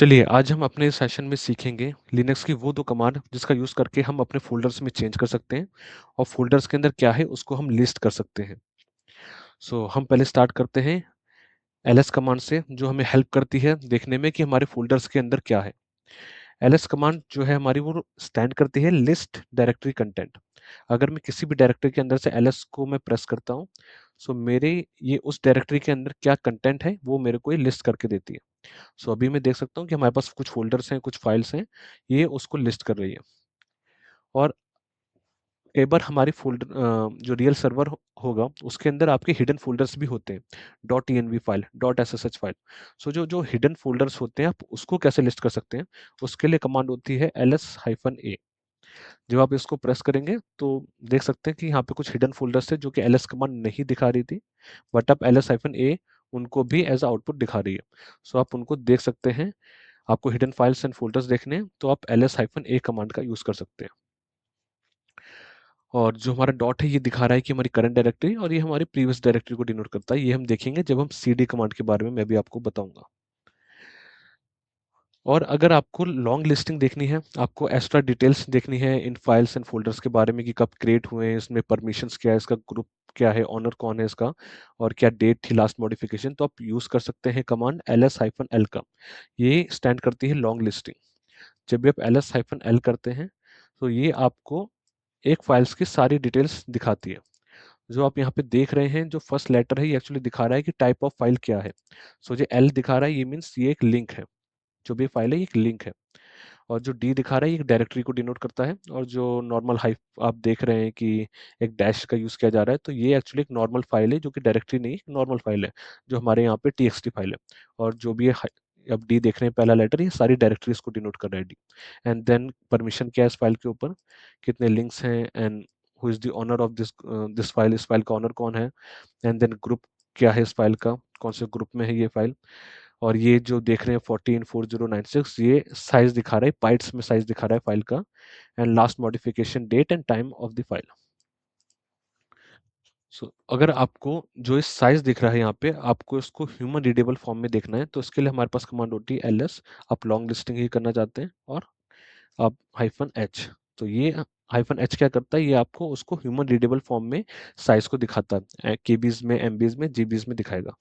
चलिए, आज हम अपने सेशन में सीखेंगे लिनक्स की वो 2 कमांड जिसका यूज़ करके हम अपने फ़ोल्डर्स में चेंज कर सकते हैं और फ़ोल्डर्स के अंदर क्या है उसको हम लिस्ट कर सकते हैं। हम पहले स्टार्ट करते हैं एलएस कमांड से जो हमें हेल्प करती है देखने में कि हमारे फ़ोल्डर्स के अंदर क्या है। एलएस कमांड जो है हमारी वो स्टैंड करती है लिस्ट डायरेक्टरी कंटेंट। अगर मैं किसी भी डायरेक्टरी के अंदर से एलएस को मैं प्रेस करता हूँ, मेरे ये उस डायरेक्टरी के अंदर क्या कंटेंट है वो मेरे को ये लिस्ट करके देती है। अभी मैं देख सकता हूँ कि हमारे पास कुछ फ़ोल्डर्स हैं, कुछ फाइल्स हैं, ये उसको लिस्ट कर रही है। और कई बार हमारी जो रियल सर्वर होगा, उसके अंदर आपके हिडन फ़ोल्डर्स भी होते हैं, .env फाइल, .ssh फाइल। जो जो हिडन फ़ोल्डर्स होते हैं, आप उसको कैसे लिस्ट कर सकते हैं, उसके लिए कमांड होती है ls-a। जब आप इसको प्रेस करेंगे, तो देख सकते हैं कि यहाँ पे कुछ हिडन फ़ोल्डर्स थे, जो कि ls कमांड नहीं दिखा रही थी, बट अब ls-a उनको भी एज़ अ आउटपुट दिखा रही है। आप उनको देख सकते हैं। आपको हिडन फाइल्स एंड फ़ोल्डर्स देखने हैं, तो आप ls-a कमांड का यूज़ कर सकते हैं। और जो हमारा डॉट है, ये दिखा रहा है कि हमारी करंट डायरेक्टरी और ये हमारी प्रीवियस डायरेक्टरी को डिनोट करता है। ये हम देखेंगे जब हम cd कमांड के बारे में मैं भी आपको बताऊँगा। और अगर आपको लॉन्ग लिस्टिंग देखनी है, आपको एक्स्ट्रा डिटेल्स देखनी है इन फाइल्स एंड फ़ोल्डर्स के बारे में कि कब क्रिएट हुए हैं, इसमें परमिशंस क्या है, इसका ग्रुप क्या है, ओनर कौन है इसका और क्या डेट थी लास्ट मॉडिफ़िकेशन, तो आप यूज़ कर सकते हैं कमांड ls-l का। ये स्टैंड करती है लॉन्ग लिस्टिंग। जब भी आप ls-l करते हैं, तो ये आपको एक फाइल्स की सारी डिटेल्स दिखाती है। जो आप यहाँ पे देख रहे हैं, जो फर्स्ट लेटर है, ये एक्चुअली दिखा रहा है कि टाइप ऑफ फाइल क्या है। जो एल दिखा रहा है, ये मीन्स ये एक लिंक है। जो भी फाइल है, ये एक लिंक है। और जो डी दिखा रहा है, ये एक डायरेक्टरी को डिनोट करता है। और जो नॉर्मल हाइफ आप देख रहे हैं कि एक डैश का यूज़ किया जा रहा है, तो ये एक्चुअली एक नॉर्मल फाइल है, जो कि डायरेक्टरी नहीं, नॉर्मल फाइल है, जो हमारे यहाँ पे txt फाइल है। और जो भी ये अब डी देख रहे हैं पहला लेटर, ये सारी डायरेक्टरीज़ को डिनोट कर रहा है डी। एंड देन परमिशन क्या है इस फाइल के ऊपर, कितने लिंक्स हैं and who is the owner of this file, इस फाइल का ओनर कौन है। एंड देन ग्रुप क्या है इस फाइल का, कौन से ग्रुप में है ये फाइल। और ये जो देख रहे हैं 144096, ये साइज दिखा रहा है, बाइट्स में साइज दिखा रहा है फाइल का। And last modification date and time of the file. अगर आपको जो इस साइज दिख रहा है यहाँ पे, आपको इसको ह्यूमन रीडेबल फॉर्म में देखना है, तो इसके लिए हमारे पास कमांड होती है ls। आप लॉन्ग लिस्टिंग ही करना चाहते हैं, और आप -h। तो ये -h क्या करता है, ये आपको उसको ह्यूमन रीडेबल फॉर्म में साइज को दिखाता है, केबीज में, एमबीज में, जीबीज में दिखाएगा।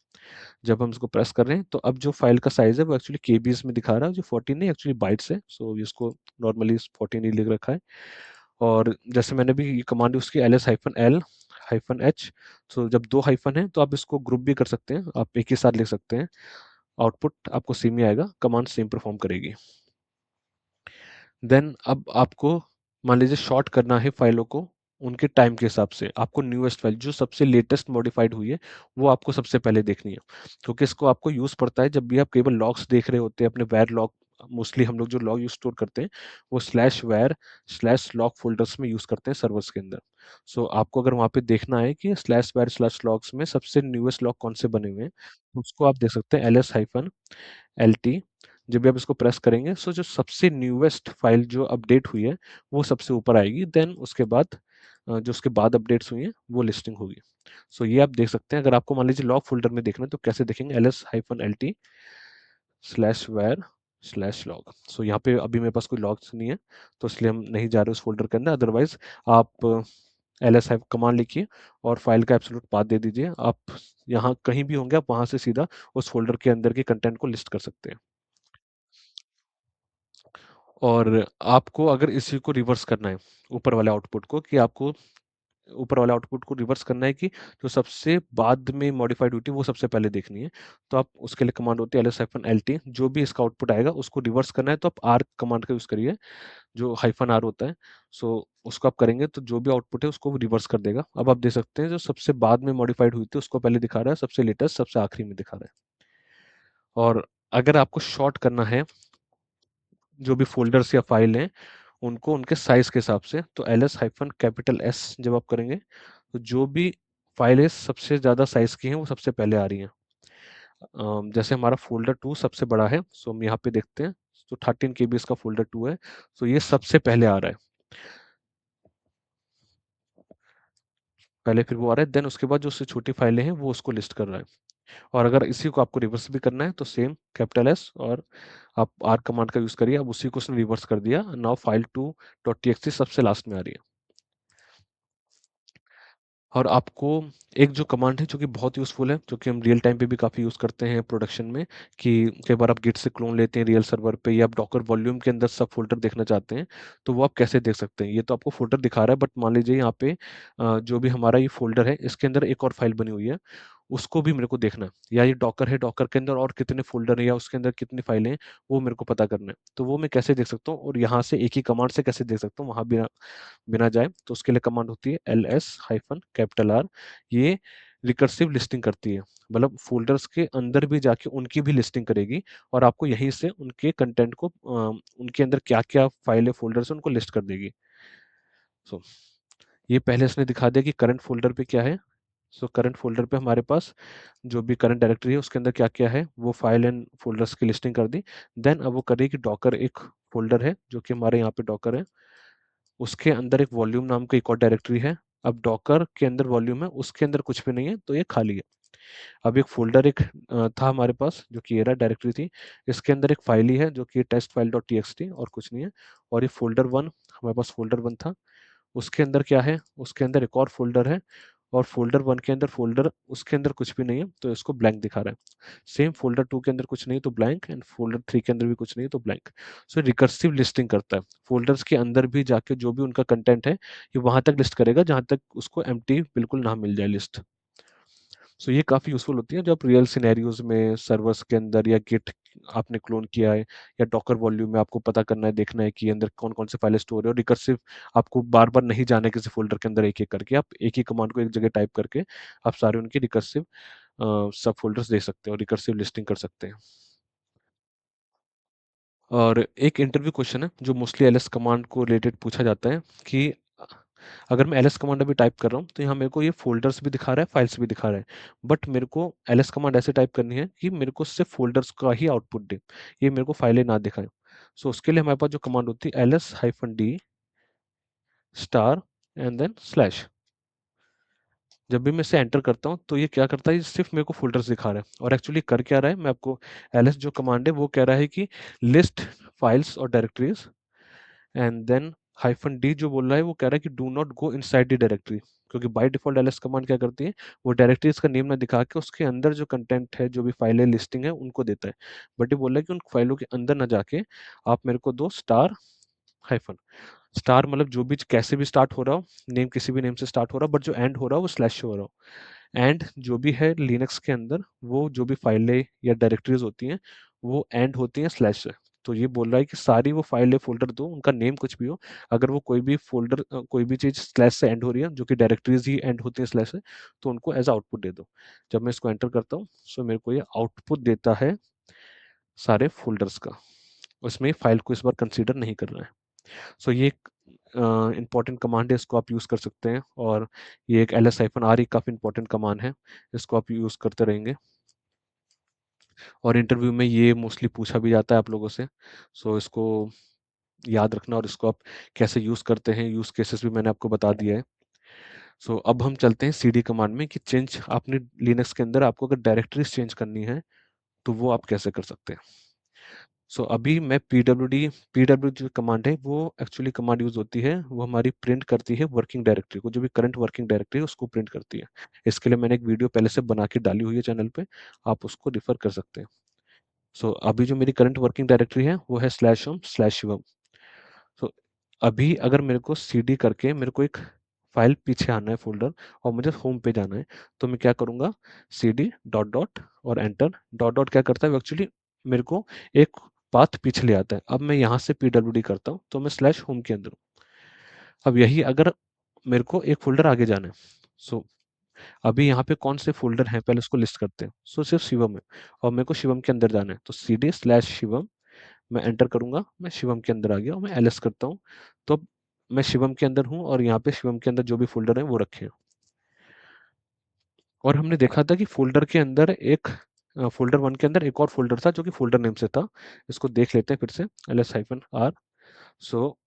जब हम इसको प्रेस कर रहे हैं, तो अब जो फाइल का साइज है वो एक्चुअली केबीज में दिखा रहा है, जो 14 नहीं एक्चुअली बाइट्स है। इसको नॉर्मली 14 ही लिख रखा है। और जैसे मैंने भी ये कमांड यूज़ की ls-l-h। जब 2 हाइफन है, तो आप इसको ग्रुप भी कर सकते हैं, आप एक ही साथ लिख सकते हैं। आउटपुट आपको सेम ही आएगा, कमांड सेम परफॉर्म करेगी। देन अब आपको मान लीजिए शॉर्ट करना है फाइलों को उनके टाइम के हिसाब से। आपको न्यूएस्ट फाइल जो सबसे लेटेस्ट मॉडिफाइड हुई है, वो आपको सबसे पहले देखनी है, क्योंकि इसको आपको यूज़ पड़ता है जब भी आप केवल लॉग्स देख रहे होते हैं अपने वर लॉग। मोस्टली हम लोग जो लॉग यूज स्टोर करते हैं, वो /var/log फोल्डर्स में यूज़ करते हैं सर्वर्स के अंदर। आपको अगर वहाँ पे देखना है कि /var/logs में सबसे न्यूएस्ट लॉग कौन से बने हुए हैं, तो उसको आप देख सकते हैं ls-lt। जब भी आप इसको प्रेस करेंगे, जो सबसे न्यूएस्ट फाइल जो अपडेट हुई है, वो सबसे ऊपर आएगी। देन उसके बाद जो उसके बाद अपडेट्स हुई हैं, वो लिस्टिंग होगी। ये आप देख सकते हैं। अगर आपको मान लीजिए लॉग फ़ोल्डर में देखना है, तो कैसे देखेंगे, ls-lt/var/log। यहाँ पे अभी मेरे पास कोई लॉग्स नहीं है, तो इसलिए हम नहीं जा रहे उस फ़ोल्डर के अंदर। अदरवाइज़ आप ls कमांड लिखिए और फाइल का एब्सोल्यूट पाथ दे दीजिए। आप यहाँ कहीं भी होंगे, आप वहाँ से सीधा उस फ़ोल्डर के अंदर के कंटेंट को लिस्ट कर सकते हैं। और आपको अगर इसी को रिवर्स करना है, ऊपर वाले आउटपुट को, कि आपको ऊपर वाले आउटपुट को रिवर्स करना है कि जो सबसे बाद में मॉडिफाइड हुई थी वो सबसे पहले देखनी है, तो आप उसके लिए कमांड होती है ls-lt। जो भी इसका आउटपुट आएगा उसको रिवर्स करना है, तो आप r कमांड का यूज़ करिए, जो -r होता है। उसको आप करेंगे तो जो भी आउटपुट है उसको रिवर्स कर देगा। अब आप देख सकते हैं जो सबसे बाद में मॉडिफाइड हुई थी उसको पहले दिखा रहा है, सबसे लेटेस्ट सबसे आखिरी में दिखा रहा है। और अगर आपको शॉर्ट करना है जो भी फ़ोल्डर्स या फ़ाइल हैं, उनको उनके साइज़ के हिसाब से, तो ls-S जब आप करेंगे, तो जो भी फ़ाइलें सबसे ज़्यादा साइज़ की हैं, वो सबसे पहले आ रही हैं। जैसे हमारा फ़ोल्डर 2 सबसे बड़ा है, हम यहाँ पे देखते हैं, 13 केबी इसका फ़ोल्डर 2 है, ये सबसे पहले आ रहा है। पहले फिर वो आ रहा है, देन उसके बाद जो उससे छोटी फ़ाइलें हैं, वो उसको लिस्ट कर रहा है। और अगर इसी को आपको रिवर्स भी करना है तो सेम कैपिटल एस और आप आर कमांड का यूज करिए। अब उसी को उसने रिवर्स कर दिया, now file to dot T सबसे लास्ट में आ रही है। और आपको एक जो कमांड है जो कि बहुत यूज़फुल है, जो कि हम रियल टाइम पे भी काफ़ी यूज़ करते हैं प्रोडक्शन में, कि कई बार आप गिट से क्लोन लेते हैं रियल सर्वर पे, या आप डॉकर वॉल्यूम के अंदर सब फोल्डर देखना चाहते हैं, तो वो आप कैसे देख सकते हैं। ये तो आपको फोल्डर दिखा रहा है, बट मान लीजिए यहाँ पे जो भी हमारा ये फोल्डर है इसके अंदर एक और फाइल बनी हुई है, उसको भी मेरे को देखना है, या ये डॉकर है, डॉकर के अंदर और कितने फोल्डर है या उसके अंदर कितनी फाइलें हैं, वो मेरे को पता करना है। तो वो मैं कैसे देख सकता हूँ, और यहाँ से एक ही कमांड से कैसे देख सकता हूँ वहाँ भी बिना जाए, तो उसके लिए कमांड होती है ls-R। ये रिकर्सिव लिस्टिंग करती है, मतलब फोल्डर्स के अंदर भी जाके उनकी भी लिस्टिंग करेगी, और आपको यहीं से उनके कंटेंट को उनके अंदर क्या क्या फाइल है फोल्डर्स है उनको लिस्ट कर देगी। सो ये पहले इसने दिखा दिया कि करंट फोल्डर पे क्या है। सो करंट फोल्डर पे हमारे पास जो भी करंट डायरेक्टरी है उसके अंदर क्या क्या है, वो फाइल एंड फोल्डर्स की लिस्टिंग कर दी। देन अब वो करेगी, डॉकर एक फोल्डर है जो कि हमारे यहाँ पे डॉकर है, उसके अंदर एक वॉल्यूम नाम का एक और डायरेक्टरी है। अब डॉकर के अंदर वॉल्यूम है, उसके अंदर कुछ भी नहीं है, तो ये खाली है। अब एक फ़ोल्डर एक था हमारे पास जो कि एरा डायरेक्टरी थी, इसके अंदर एक फ़ाइल ही है जो कि टेस्ट फाइल डॉट टीएक्सटी, और कुछ नहीं है। और ये फ़ोल्डर 1 हमारे पास फ़ोल्डर 1 था, उसके अंदर क्या है, उसके अंदर एक और फ़ोल्डर है, और फ़ोल्डर 1 के अंदर फ़ोल्डर उसके अंदर कुछ भी नहीं है, तो इसको ब्लैंक दिखा रहा है। सेम फ़ोल्डर 2 के अंदर कुछ नहीं तो ब्लैंक, एंड फ़ोल्डर 3 के अंदर भी कुछ नहीं तो ब्लैंक। सो रिकर्सिव लिस्टिंग करता है। फ़ोल्डर्स के अंदर भी जाके जो भी उनका कंटेंट है, ये वहाँ तक लिस्ट करेगा जहाँ तक उसको एम्प्टी बिल्कुल ना मिल जाए लिस्ट। सो ये काफ़ी यूज़फुल होती है जब रियल सिनेरियोज़ में सर्वर्स के अंदर, या गिट आपने क्लोन किया है, या डॉकर वॉल्यूम में आपको पता करना है, देखना है कि अंदर कौन-कौन से फाइलें स्टोर है, और रिकर्सिव आपको बार-बार नहीं जाना है किसी फ़ोल्डर के अंदर एक-एक करके, आप एक ही कमांड को एक जगह टाइप करके आप सारे उनके रिकर्सिव सब फ़ोल्डर्स देख सकते हैं और रिकर्सिव लिस्टिंग कर सकते हैं। और एक इंटरव्यू क्वेश्चन है जो मोस्टली एलएस कमांड को रिलेटेड पूछा जाता है कि अ, अगर मैं एलएस कमांड अभी टाइप कर रहा हूँ तो यहाँ मेरे को ये फ़ोल्डर्स भी दिखा रहा है, फाइल्स भी दिखा रहा है। बट मेरे को एलएस कमांड ऐसे टाइप करनी है कि मेरे को सिर्फ़ फ़ोल्डर्स का ही आउटपुट दे, ये मेरे को फाइलें ना दिखाए। सो उसके लिए हमारे पास जो कमांड होती है ls-d star and then slash. जब भी मैं इसे एंटर करता हूँ तो ये क्या करता है, ये सिर्फ़ मेरे को फ़ोल्डर्स दिखा रहा है, और एक्चुअली कर क्या रहा है, मैं आपको एलएस जो कमांड है वो कह रहा है कि लिस्ट फाइल्स और directories, and then hyphen D जो बोल रहा है वो कह रहा है कि do not go inside the directory, क्योंकि बाय डिफॉल्ट एलएस कमांड क्या करती है, वो डायरेक्टरीज का नेम ना दिखा के उसके अंदर जो कंटेंट है, जो भी फाइलें लिस्टिंग है उनको देता है। बट ये बोल रहा है कि उन फाइलों के अंदर ना जाके आप मेरे को दो स्टार हाइफन। स्टार मतलब जो भी कैसे भी स्टार्ट हो रहा हो, नेम किसी भी नेम से स्टार्ट हो रहा हो, बट जो एंड हो रहा हो वो स्लैश से हो रहा हो। एंड जो भी है लिनक्स के अंदर, वो जो भी फाइलें या डायरेक्टरीज होती हैं वो एंड होती हैं स्लैश से। तो ये बोल रहा है कि सारी वो फाइलें फ़ोल्डर दो, उनका नेम कुछ भी हो, अगर वो कोई भी फ़ोल्डर कोई भी चीज़ स्लैश से एंड हो रही है, जो कि डायरेक्टरीज ही एंड होती है स्लैश से, तो उनको एज़ आउटपुट दे दो। जब मैं इसको एंटर करता हूँ, सो मेरे को ये आउटपुट देता है सारे फ़ोल्डर्स का। उसमें फ़ाइल को इस बार कंसीडर नहीं कर रहा है। सो ये एक इम्पॉर्टेंट कमांड है, इसको आप यूज़ कर सकते हैं, और ये एक ls-r एक काफ़ी इम्पॉर्टेंट कमांड है, इसको आप यूज़ करते रहेंगे। और इंटरव्यू में ये मोस्टली पूछा भी जाता है आप लोगों से। सो इसको याद रखना, और इसको आप कैसे यूज़ करते हैं, यूज़ केसेस भी मैंने आपको बता दिया है। सो अब हम चलते हैं सीडी कमांड में, कि चेंज आपने लिनक्स के अंदर आपको अगर डायरेक्टरीज चेंज करनी है तो वो आप कैसे कर सकते हैं। सो अभी मैं पीडब्ल्यू जो कमांड है वो एक्चुअली कमांड यूज़ होती है, वो हमारी प्रिंट करती है वर्किंग डायरेक्टरी को, जो भी करंट वर्किंग डायरेक्टरी है उसको प्रिंट करती है। इसके लिए मैंने एक वीडियो पहले से बना के डाली हुई है चैनल पे, आप उसको रिफ़र कर सकते हैं। सो अभी जो मेरी करंट वर्किंग डायरेक्टरी है वो है /home/shivam। सो अभी अगर मेरे को सीडी करके मेरे को एक फाइल पीछे आना है फ़ोल्डर, और मुझे होम पे जाना है, तो मैं क्या करूँगा, सीडी डॉट डॉट और एंटर। डॉट डॉट क्या करता है, वो एक्चुअली मेरे को एक पाथ पीछे ले आता है। अब मैं यहाँ से पीडब्ल्यूडी करता हूँ तो मैं /होम के अंदर हूँ। अब यही अगर मेरे को एक फ़ोल्डर आगे जाना है, सो अभी यहाँ पे कौन से फ़ोल्डर हैं पहले उसको लिस्ट करते हैं। सो सिर्फ़ शिवम है, और मेरे को शिवम के अंदर जाना है, तो cd/शिवम मैं एंटर करूँगा, मैं शिवम के अंदर आ गया और मैं एलएस करता हूँ। तो अब मैं शिवम के अंदर हूँ, और यहाँ पे शिवम के अंदर जो भी फ़ोल्डर हैं वो रखे हैं। और हमने देखा था कि फ़ोल्डर के अंदर एक फ़ोल्डर 1 के अंदर एक और फ़ोल्डर था जो कि फ़ोल्डर नेम से था। इसको देख लेते हैं फिर से ls-r। सो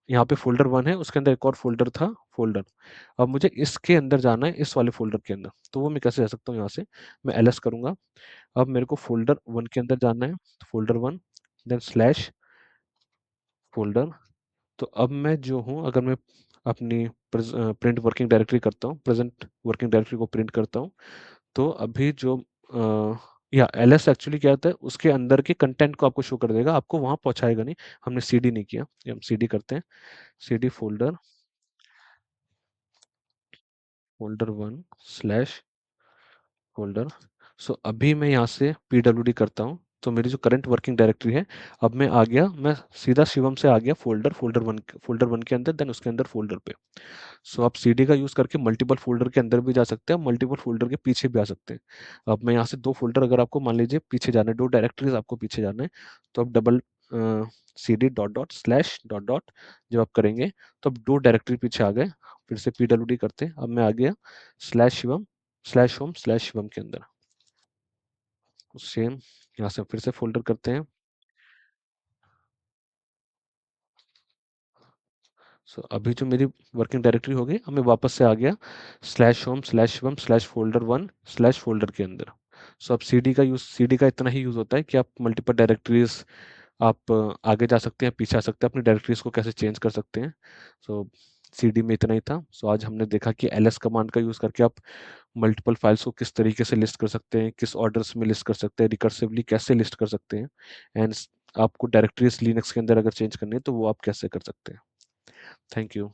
यहाँ पे फ़ोल्डर 1 है, उसके अंदर एक और फ़ोल्डर था फ़ोल्डर। अब मुझे इसके अंदर जाना है, इस वाले फ़ोल्डर के अंदर। तो वो मैं कैसे जा सकता हूँ यहाँ से? मैं एलएस करूँगा। अब मेरे को फ़ोल्डर 1 के अंदर जाना है, फ़ोल्डर 1 देन स्लैश फ़ोल्डर। तो अब मैं जो हूँ, अगर मैं अपनी प्रिंट वर्किंग डायरेक्टरी करता हूँ, प्रेज़ेंट वर्किंग डायरेक्टरी को प्रिंट करता हूँ, तो अभी जो या एलएस एक्चुअली क्या होता है, उसके अंदर के कंटेंट को आपको शो कर देगा, आपको वहाँ पहुँचाएगा नहीं। हमने सीडी नहीं किया, ये हम सीडी करते हैं। CD folder folder 1 slash folder. So अभी मैं यहाँ से पीडब्ल्यूडी करता हूँ, तो मेरी जो करंट वर्किंग डायरेक्टरी है, अब मैं आ गया, मैं सीधा शिवम से आ गया फ़ोल्डर 1 के अंदर, देन उसके अंदर फ़ोल्डर पे। सो आप सीडी का यूज़ करके मल्टीपल फ़ोल्डर के अंदर भी जा सकते हैं, मल्टीपल फ़ोल्डर के पीछे भी आ सकते हैं। अब मैं यहाँ से 2 फ़ोल्डर, अगर आपको मान लीजिए पीछे जाना है, 2 डायरेक्टरीज़ आपको पीछे जाना है, तो आप double CD dot dot slash dot dot जब आप करेंगे, तो अब 2 डायरेक्टरी पीछे आ गए। फिर से पीडब्ल्यूडी करते हैं, अब मैं आ गया slash Shivam slash home slash Shivam के अंदर। सेम यहाँ से फिर से फ़ोल्डर करते हैं। सो अभी जो मेरी वर्किंग डायरेक्टरी हो गई, अब मैं वापस से आ गया slash home slash Shivam slash folder 1 slash folder के अंदर। सो अब सीडी का इतना ही यूज़ होता है कि आप मल्टीपल डायरेक्टरीज़, आप आगे जा सकते हैं, पीछे आ सकते हैं, अपनी डायरेक्टरीज़ को कैसे चेंज कर सकते हैं। सो सीडी में इतना ही था। सो आज हमने देखा कि एलएस कमांड का यूज़ करके आप मल्टीपल फाइल्स को किस तरीके से लिस्ट कर सकते हैं, किस ऑर्डर्स में लिस्ट कर सकते हैं, रिकर्सिवली कैसे लिस्ट कर सकते हैं, एंड आपको डायरेक्टरीज लिनक्स के अंदर अगर चेंज करनी है तो वो आप कैसे कर सकते हैं। Thank you.